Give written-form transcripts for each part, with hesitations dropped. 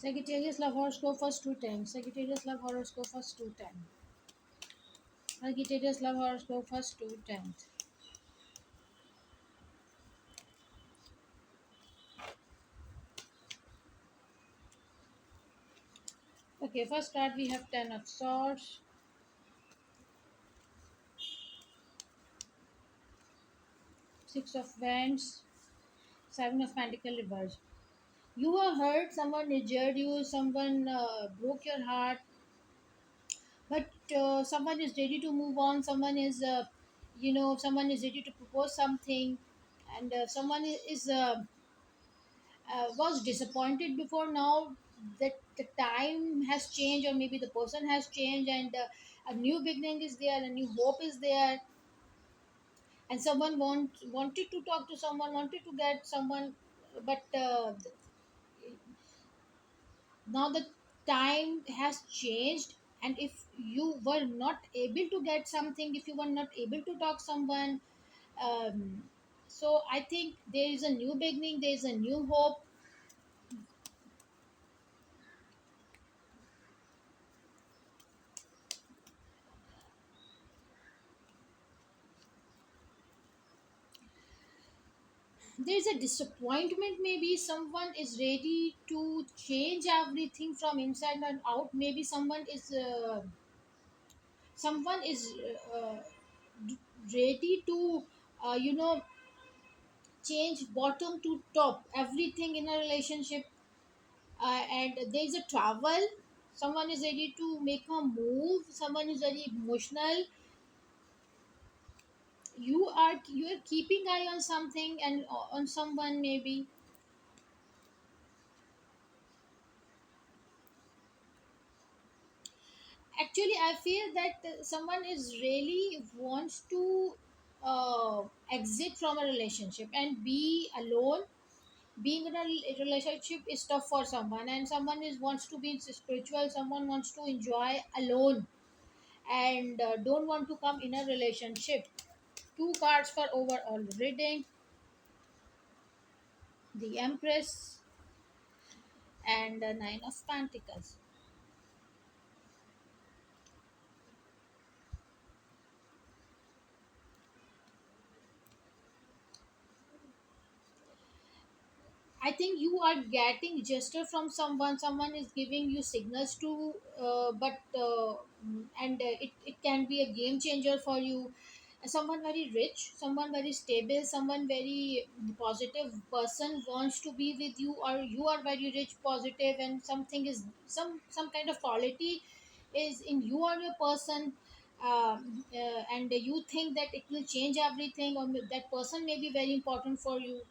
Sagittarius love horoscope first 210. Sagittarius love horoscope first 210. Sagittarius love horoscope first 210. Okay, first card we have Ten of Swords, Six of Wands, Seven of Pentacle reverse. You are hurt, someone injured you, someone broke your heart, but someone is ready to move on, someone is, someone is ready to propose something, and someone was disappointed before. Now that the time has changed, or maybe the person has changed, and a new beginning is there, a new hope is there, and someone wanted to talk to someone, wanted to get someone, but now the time has changed, and if you were not able to get something, if you were not able to talk someone, so I think there is a new beginning, there is a new hope. There's a disappointment, maybe someone is ready to change everything from inside and out. Maybe someone is ready to you know change bottom to top everything in a relationship, and there's a travel. Someone is ready to make a move, someone is very emotional. You are keeping eye on something and on someone, maybe. Actually, I feel that someone is really wants to exit from a relationship and be alone. Being in a relationship is tough for someone, and someone is wants to be spiritual, someone wants to enjoy alone, and don't want to come in a relationship. Two cards for overall reading: the Empress and the Nine of Pentacles. I think you are getting gesture from someone. Someone is giving you signals to, but and it can be a game changer for you. Someone very rich, someone very stable, someone very positive person wants to be with you, or you are very rich, positive, and something is some kind of quality is in you or your person. And you think that it will change everything, or that person may be very important for you.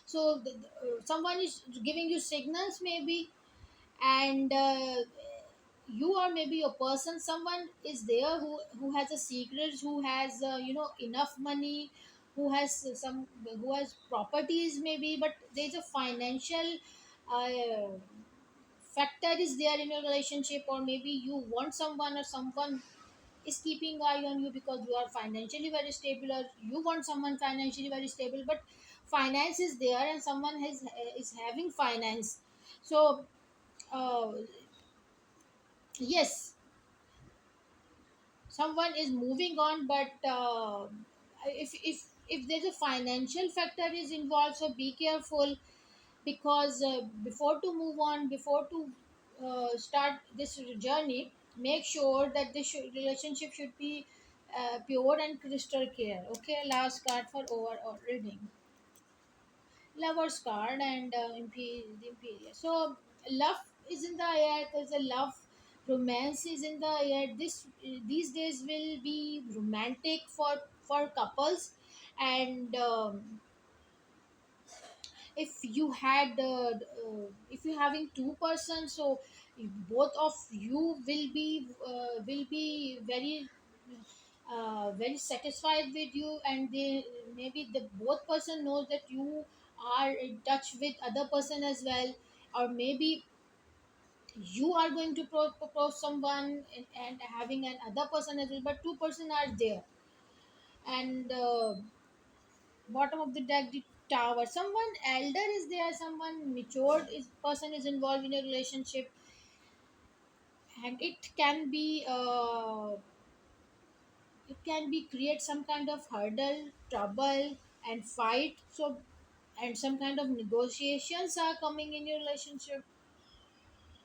So someone is giving you signals, maybe, and you are maybe a person, someone is there who has a secret, who has enough money, who has who has properties, maybe, but there's a financial uh, factor is there in your relationship, or maybe you want someone, or someone is keeping eye on you because you are financially very stable, or you want someone financially very stable, but finance is there and someone is having finance. So uh, yes, someone is moving on, but if there's a financial factor is involved, so be careful, because before to move on, before to start this journey, make sure that this relationship should be pure and crystal clear. Okay, last card for overall reading: Lover's card and the Imperial. So love is in the air, there's a love, romance is in the air. This these days will be romantic for couples, and if you having two persons, so both of you will be very satisfied with you, and they maybe the both person knows that you are in touch with other person as well, or maybe you are going to propose someone, and having an other person as well, but 2 person are there, and bottom of the deck, tower, someone elder is there, someone matured is person is involved in a relationship, and it can be create some kind of hurdle, trouble, and fight. So, and some kind of negotiations are coming in your relationship.